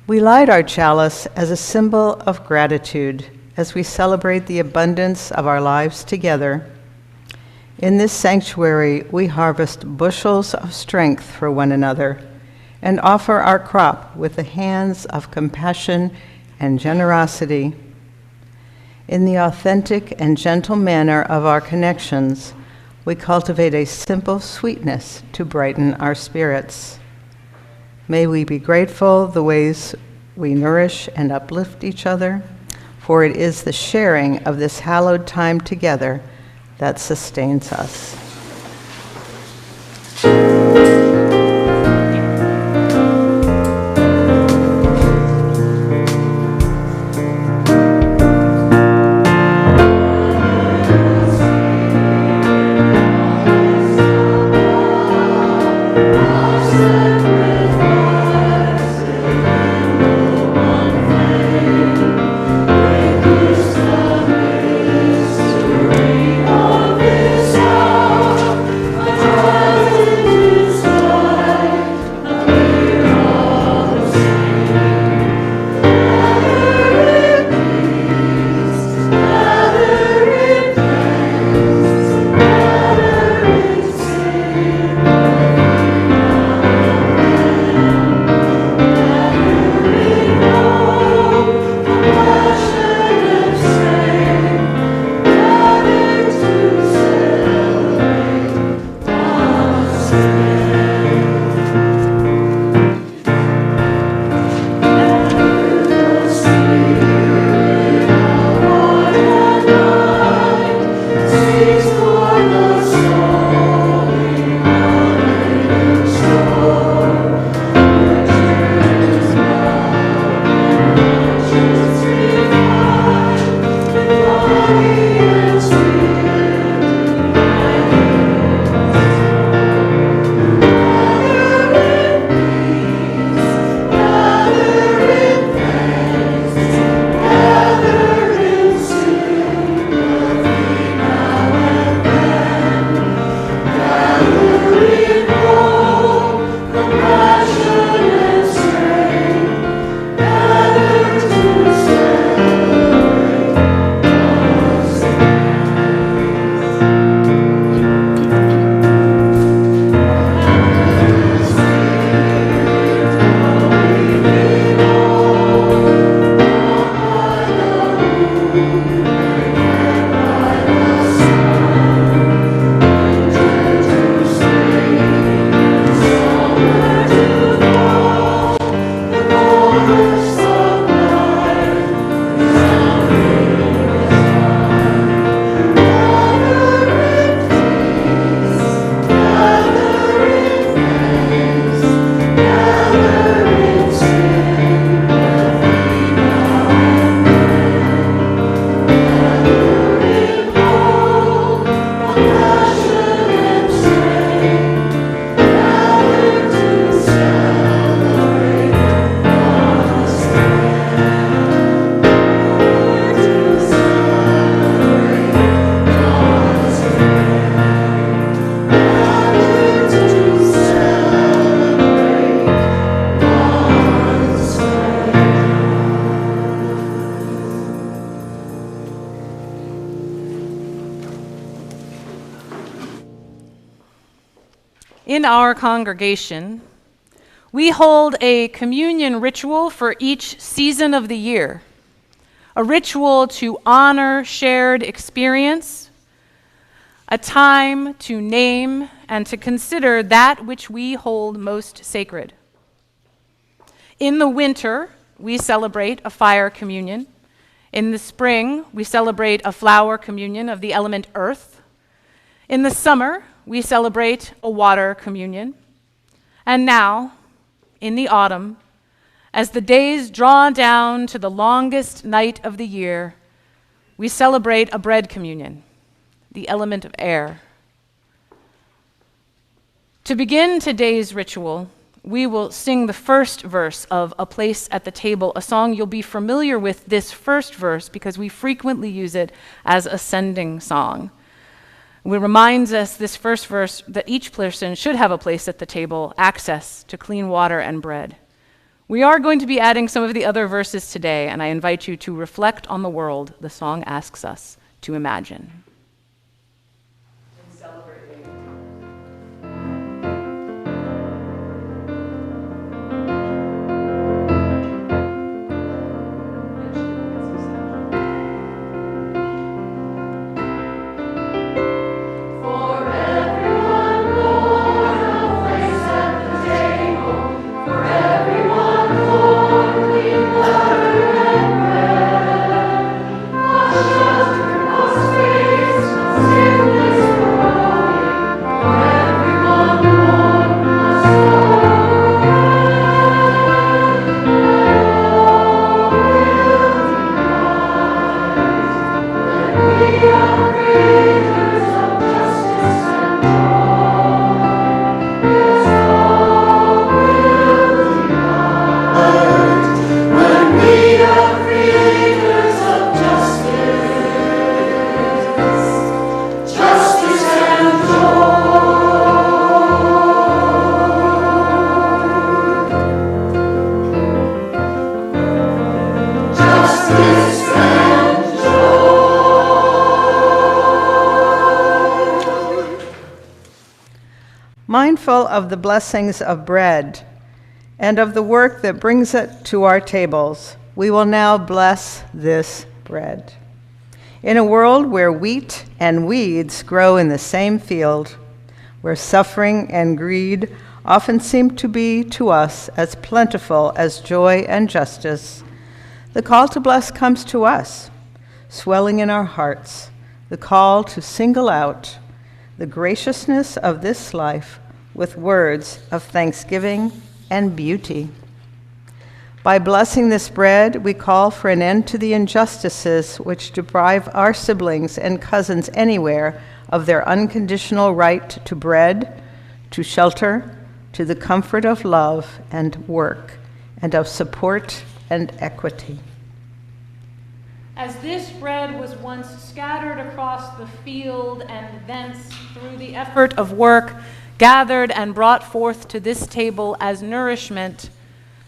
We light our chalice as a symbol of gratitude as we celebrate the abundance of our lives together. In this sanctuary, we harvest bushels of strength for one another and offer our crop with the hands of compassion and generosity. In the authentic and gentle manner of our connections, we cultivate a simple sweetness to brighten our spirits. May we be grateful the ways we nourish and uplift each other, for it is the sharing of this hallowed time together that sustains us. In our congregation, we hold a communion ritual for each season of the year, a ritual to honor shared experience, a time to name and to consider that which we hold most sacred. In the winter, we celebrate a fire communion. In the spring, we celebrate a flower communion of the element earth. In the summer, we celebrate a water communion. And now, in the autumn, as the days draw down to the longest night of the year, we celebrate a bread communion, the element of air. To begin today's ritual, we will sing the first verse of A Place at the Table, a song you'll be familiar with this first verse because we frequently use it as a sending song. It reminds us, this first verse, that each person should have a place at the table, access to clean water and bread. We are going to be adding some of the other verses today, and I invite you to reflect on the world the song asks us to imagine. Mindful of the blessings of bread and of the work that brings it to our tables, we will now bless this bread. In a world where wheat and weeds grow in the same field, where suffering and greed often seem to be to us as plentiful as joy and justice, the call to bless comes to us, swelling in our hearts, the call to single out the graciousness of this life with words of thanksgiving and beauty. By blessing this bread, we call for an end to the injustices which deprive our siblings and cousins anywhere of their unconditional right to bread, to shelter, to the comfort of love and work, and of support and equity. As this bread was once scattered across the field and thence through the effort of work, gathered and brought forth to this table as nourishment,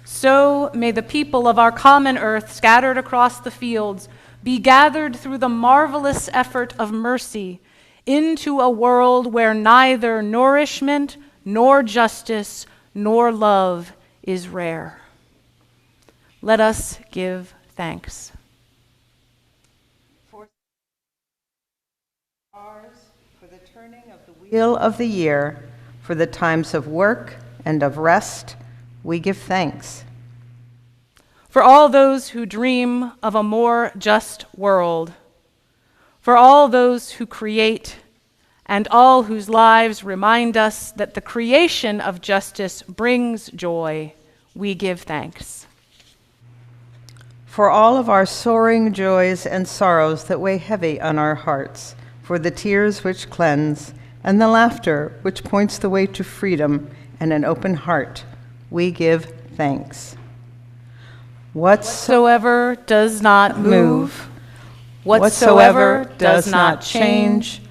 so may the people of our common earth scattered across the fields be gathered through the marvelous effort of mercy into a world where neither nourishment nor justice nor love is rare. Let us give thanks. For the turning of the wheel of the year, for the times of work and of rest, we give thanks. For all those who dream of a more just world, for all those who create, and all whose lives remind us that the creation of justice brings joy, we give thanks. For all of our soaring joys and sorrows that weigh heavy on our hearts, for the tears which cleanse, and the laughter which points the way to freedom and an open heart, we give thanks. Whatsoever does not move, whatsoever does not change,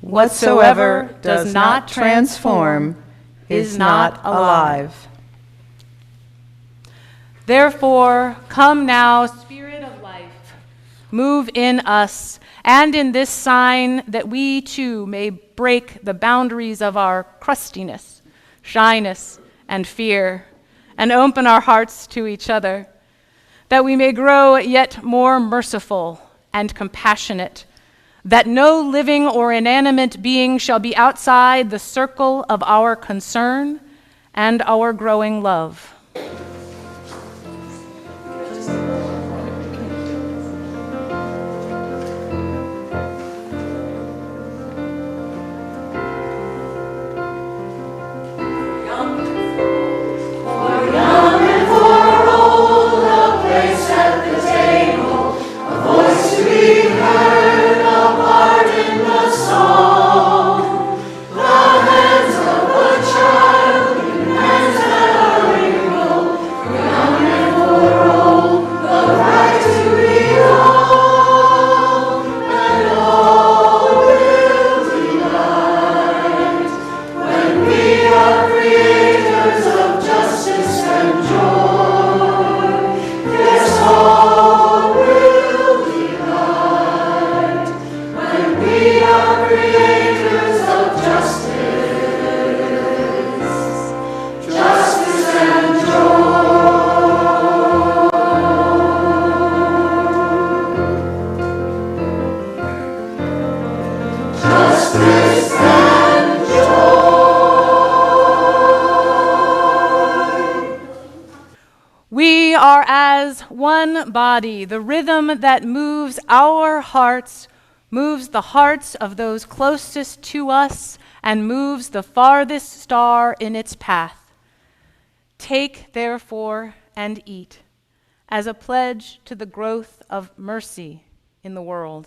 whatsoever does not transform, is not alive. Therefore, come now, Spirit of life, move in us, and in this sign that we too may break the boundaries of our crustiness, shyness, and fear, and open our hearts to each other, that we may grow yet more merciful and compassionate, that no living or inanimate being shall be outside the circle of our concern and our growing love. We are as one body. The rhythm that moves our hearts moves the hearts of those closest to us and moves the farthest star in its path. Take, therefore, and eat, as a pledge to the growth of mercy in the world.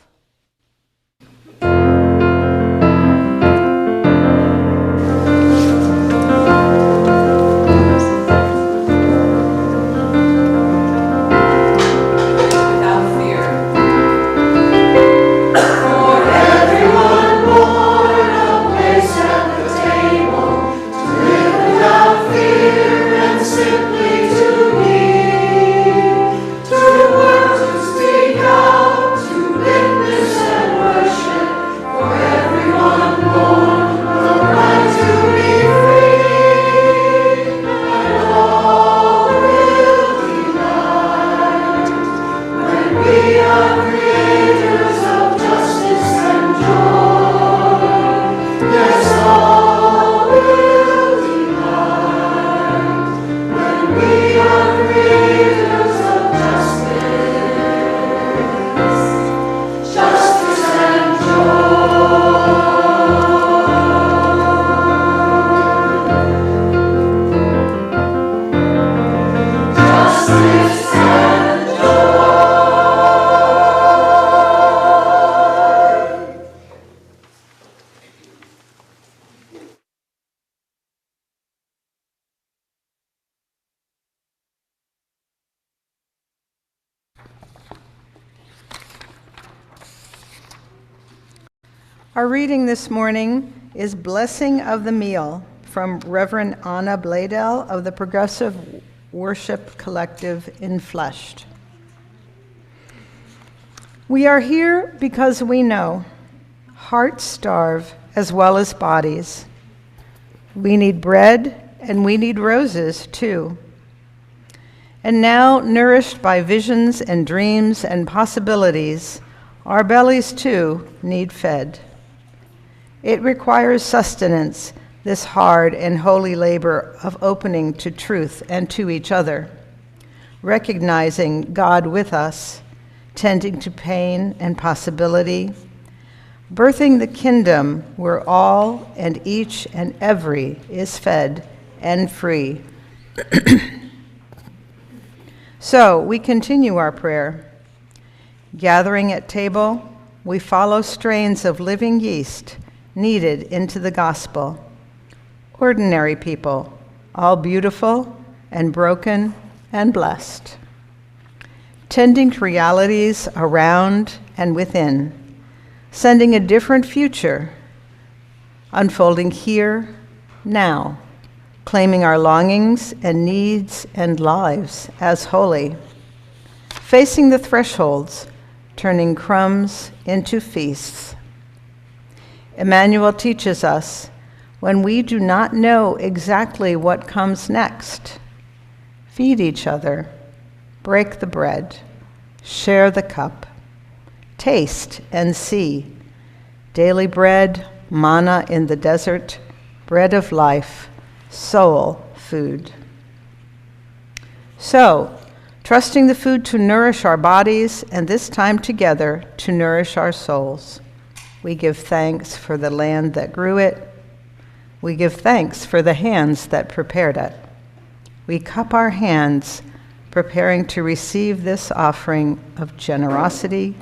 Our reading this morning is Blessing of the Meal from Reverend Anna Bladel of the Progressive Worship Collective in Fleshed. We are here because we know hearts starve as well as bodies. We need bread and we need roses too. And now, nourished by visions and dreams and possibilities, our bellies too need fed. It requires sustenance, this hard and holy labor of opening to truth and to each other, recognizing God with us, tending to pain and possibility, birthing the kingdom where all and each and every is fed and free. So we continue our prayer. Gathering at table, we follow strains of living yeast kneaded into the gospel. Ordinary people, all beautiful and broken and blessed. Tending to realities around and within, sending a different future, unfolding here, now, claiming our longings and needs and lives as holy, facing the thresholds, turning crumbs into feasts. Emmanuel teaches us, when we do not know exactly what comes next, feed each other, break the bread, share the cup, taste and see. Daily bread, manna in the desert, bread of life, soul food. So, trusting the food to nourish our bodies and this time together to nourish our souls. We give thanks for the land that grew it. We give thanks for the hands that prepared it. We cup our hands, preparing to receive this offering of generosity,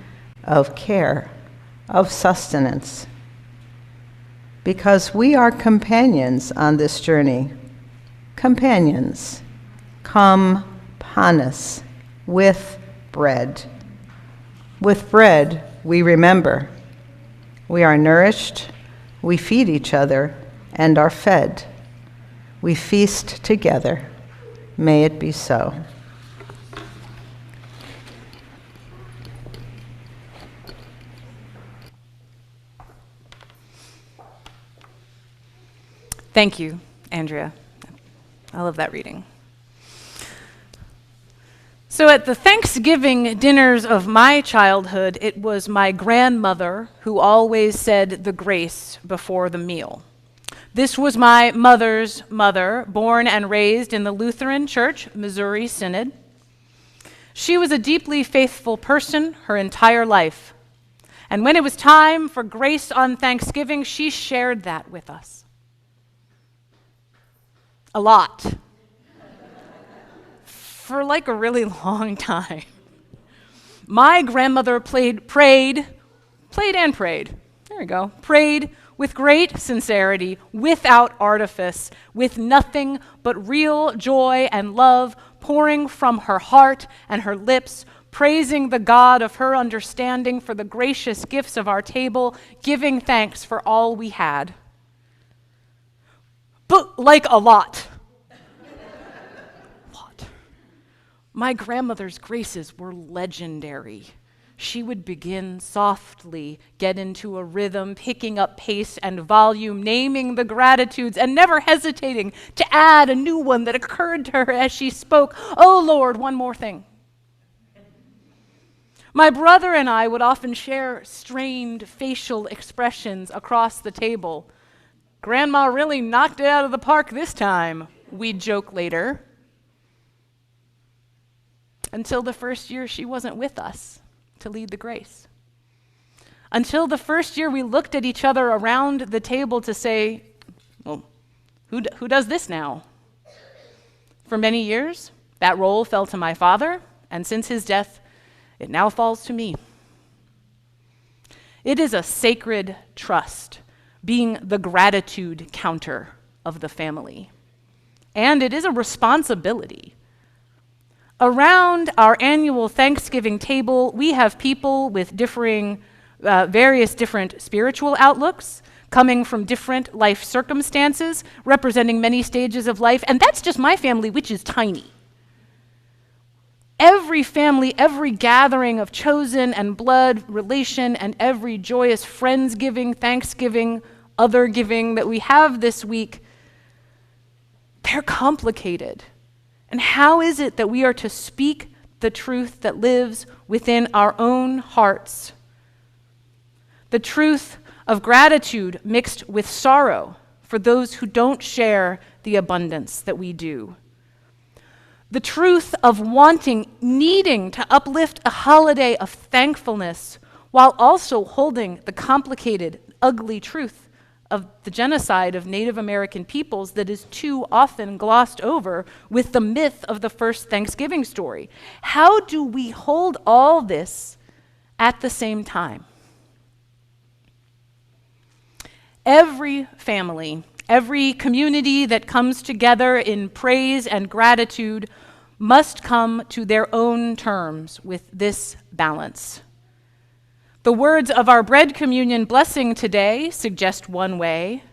of care, of sustenance. Because we are companions on this journey. Companions, come panis, with bread. With bread, we remember. We are nourished, we feed each other, and are fed. We feast together. May it be so. Thank you, Andrea. I love that reading. So at the Thanksgiving dinners of my childhood, it was my grandmother who always said the grace before the meal. This was my mother's mother, born and raised in the Lutheran Church, Missouri Synod. She was a deeply faithful person her entire life. And when it was time for grace on Thanksgiving, she shared that with us. A lot. For like a really long time. My grandmother prayed. There we go. Prayed with great sincerity, without artifice, with nothing but real joy and love pouring from her heart and her lips, praising the God of her understanding for the gracious gifts of our table, giving thanks for all we had. But like a lot. My grandmother's graces were legendary. She would begin softly, get into a rhythm, picking up pace and volume, naming the gratitudes, and never hesitating to add a new one that occurred to her as she spoke. Oh, Lord, one more thing. My brother and I would often share strained facial expressions across the table. Grandma really knocked it out of the park this time, we'd joke later. Until the first year she wasn't with us to lead the grace. Until the first year we looked at each other around the table to say, well, who does this now? For many years, that role fell to my father, and since his death, it now falls to me. It is a sacred trust, being the gratitude counter of the family. And it is a responsibility. Around our annual Thanksgiving table, we have people with various different spiritual outlooks, coming from different life circumstances, representing many stages of life, and that's just my family, which is tiny. Every family, every gathering of chosen and blood relation, and every joyous Friendsgiving, Thanksgiving, other giving that we have this week, they're complicated. And how is it that we are to speak the truth that lives within our own hearts? The truth of gratitude mixed with sorrow for those who don't share the abundance that we do. The truth of needing to uplift a holiday of thankfulness while also holding the complicated, ugly truth of the genocide of Native American peoples that is too often glossed over with the myth of the first Thanksgiving story. How do we hold all this at the same time? Every family, every community that comes together in praise and gratitude must come to their own terms with this balance. The words of our bread communion blessing today suggest one way.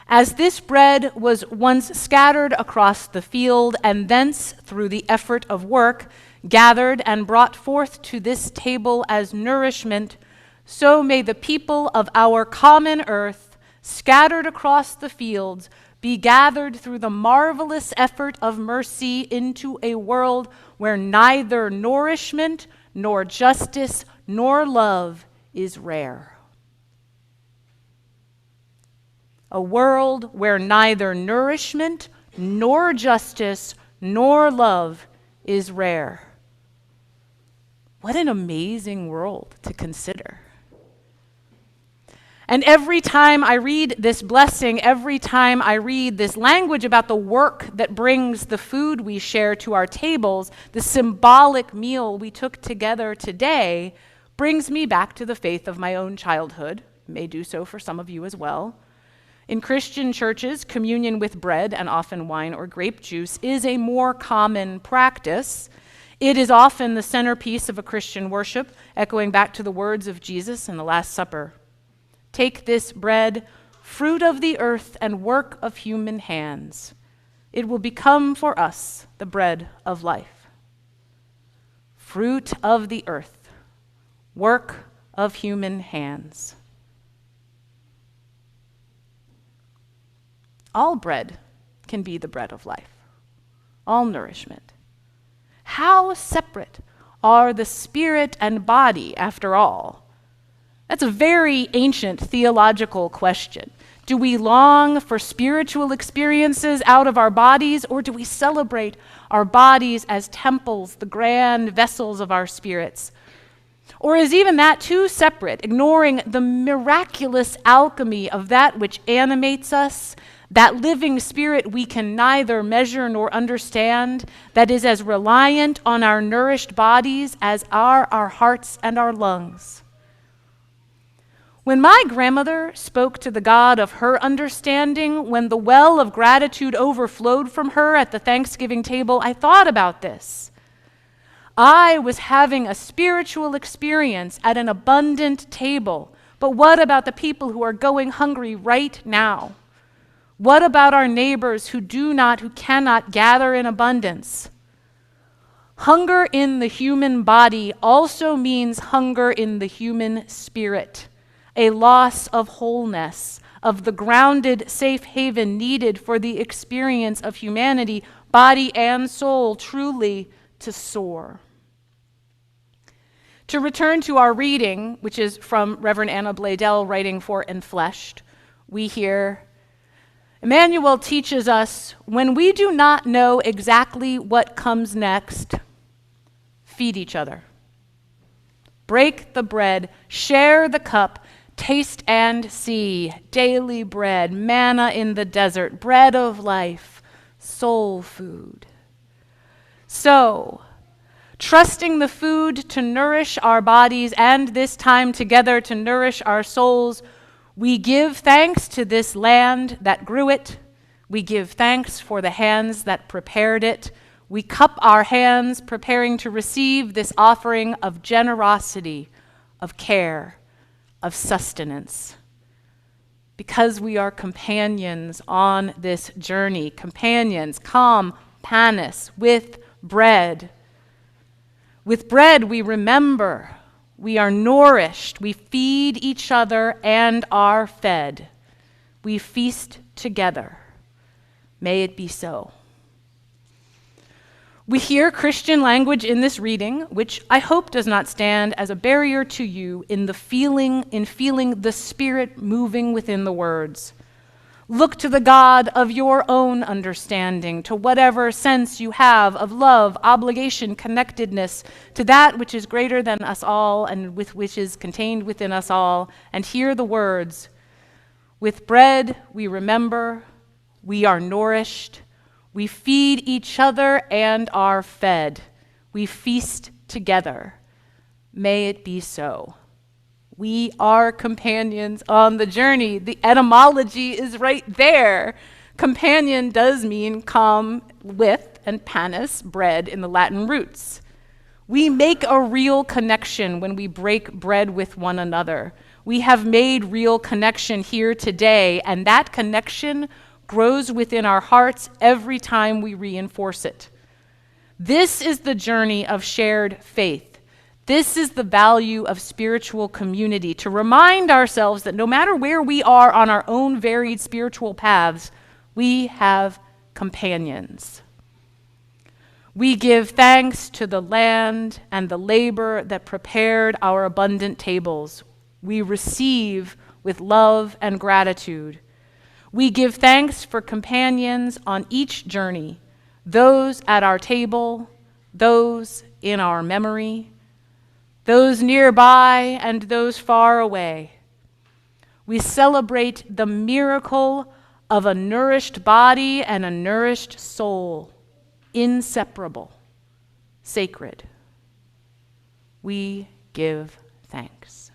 As this bread was once scattered across the field and thence through the effort of work, gathered and brought forth to this table as nourishment, so may the people of our common earth, scattered across the fields, be gathered through the marvelous effort of mercy into a world where neither nourishment nor justice nor love is rare. A world where neither nourishment nor justice nor love is rare. What an amazing world to consider. And every time I read this blessing, every time I read this language about the work that brings the food we share to our tables, the symbolic meal we took together today, brings me back to the faith of my own childhood. It may do so for some of you as well. In Christian churches, communion with bread and often wine or grape juice is a more common practice. It is often the centerpiece of a Christian worship, echoing back to the words of Jesus in the Last Supper. Take this bread, fruit of the earth and work of human hands. It will become for us the bread of life. Fruit of the earth, work of human hands. All bread can be the bread of life, all nourishment. How separate are the spirit and body after all? That's a very ancient theological question. Do we long for spiritual experiences out of our bodies, or do we celebrate our bodies as temples, the grand vessels of our spirits? Or is even that too separate, ignoring the miraculous alchemy of that which animates us, that living spirit we can neither measure nor understand, that is as reliant on our nourished bodies as are our hearts and our lungs? When my grandmother spoke to the God of her understanding, when the well of gratitude overflowed from her at the Thanksgiving table, I thought about this. I was having a spiritual experience at an abundant table, but what about the people who are going hungry right now? What about our neighbors who cannot gather in abundance? Hunger in the human body also means hunger in the human spirit, a loss of wholeness, of the grounded safe haven needed for the experience of humanity, body and soul, truly to soar. To return to our reading, which is from Reverend Anna Bladel, writing for Enfleshed, we hear, Emmanuel teaches us, when we do not know exactly what comes next, feed each other. Break the bread, share the cup, taste and see, daily bread, manna in the desert, bread of life, soul food. So, trusting the food to nourish our bodies and this time together to nourish our souls, we give thanks to this land that grew it. We give thanks for the hands that prepared it. We cup our hands preparing to receive this offering of generosity, of care, of sustenance. Because we are companions on this journey, companions, panis, with bread. With bread we remember, we are nourished, we feed each other and are fed. We feast together. May it be so. We hear Christian language in this reading, which I hope does not stand as a barrier to you in feeling the Spirit moving within the words. Look to the God of your own understanding, to whatever sense you have of love, obligation, connectedness, to that which is greater than us all and with which is contained within us all, and hear the words, with bread we remember, we are nourished, we feed each other and are fed, we feast together. May it be so. We are companions on the journey. The etymology is right there. Companion does mean come with, and panis, bread in the Latin roots. We make a real connection when we break bread with one another. We have made real connection here today, and that connection grows within our hearts every time we reinforce it. This is the journey of shared faith. This is the value of spiritual community, to remind ourselves that no matter where we are on our own varied spiritual paths, we have companions. We give thanks to the land and the labor that prepared our abundant tables. We receive with love and gratitude. We give thanks for companions on each journey, those at our table, those in our memory, those nearby and those far away. We celebrate the miracle of a nourished body and a nourished soul, inseparable, sacred. We give thanks.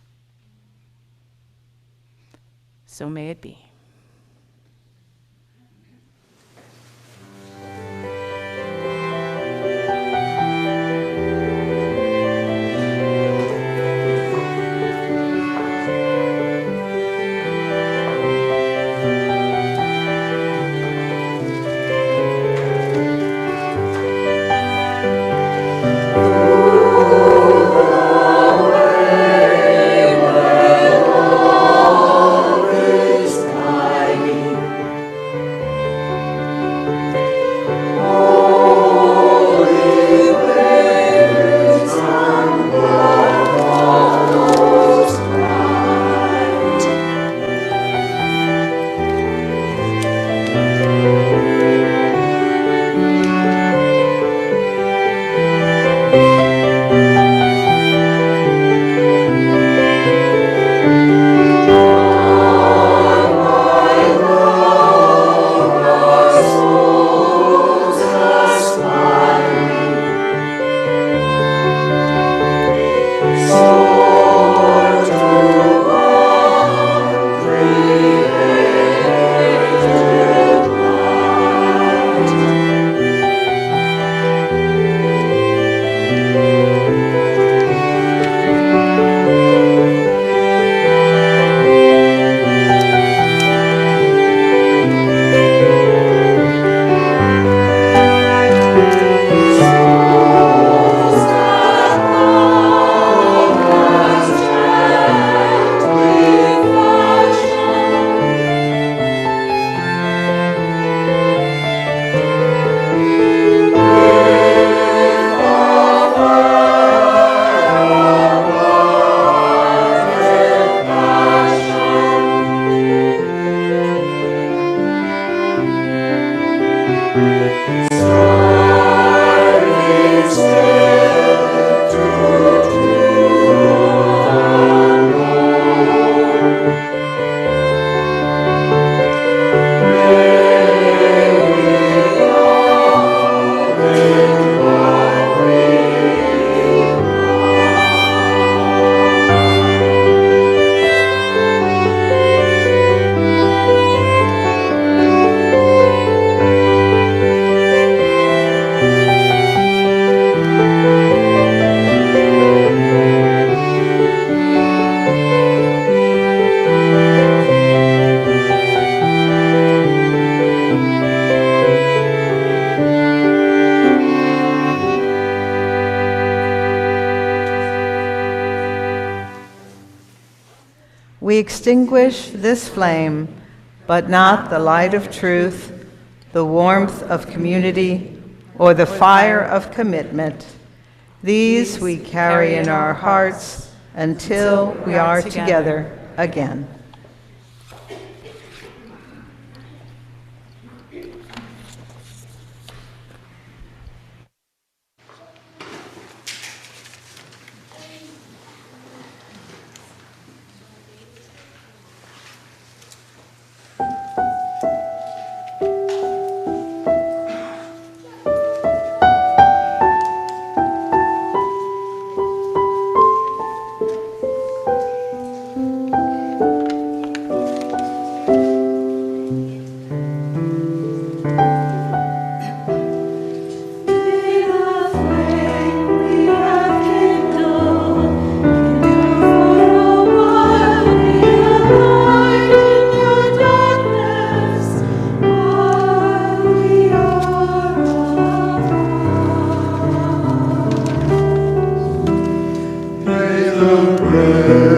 So may it be. we extinguish this flame, but not the light of truth, the warmth of community, or the fire of commitment. These we carry in our hearts until we are together again. May the